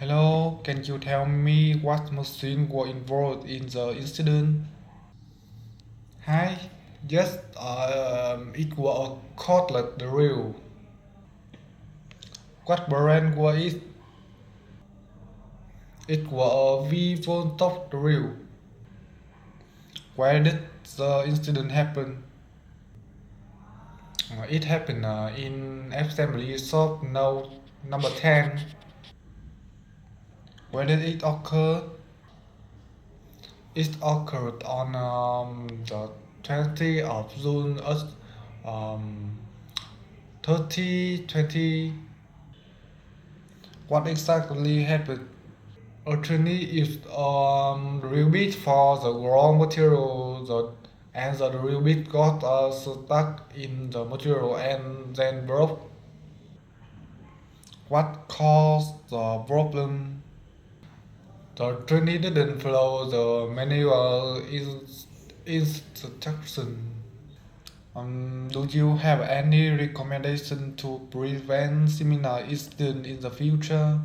Hello, can you tell me what machine were involved in the incident? Hi, yes, it was a cordless drill. What brand was it? It was a V-volt drill. Where did the incident happen? It happened in assembly shop no, number 10. Where did it occur? It occurred on the 20th of June um, 3020. What exactly happened? A trainee is drill bit for the raw material and the drill bit got stuck in the material and then broke. What caused the problem? The trainee didn't follow the manual instruction. Do you have any recommendation to prevent similar incidents in the future?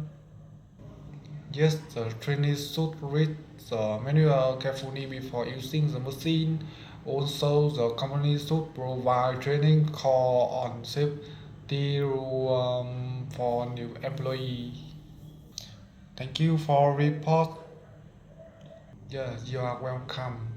Yes, the trainees should read the manual carefully before using the machine. Also, the company should provide training call on safety rule for new employees. Thank you for report. Yes, you are welcome.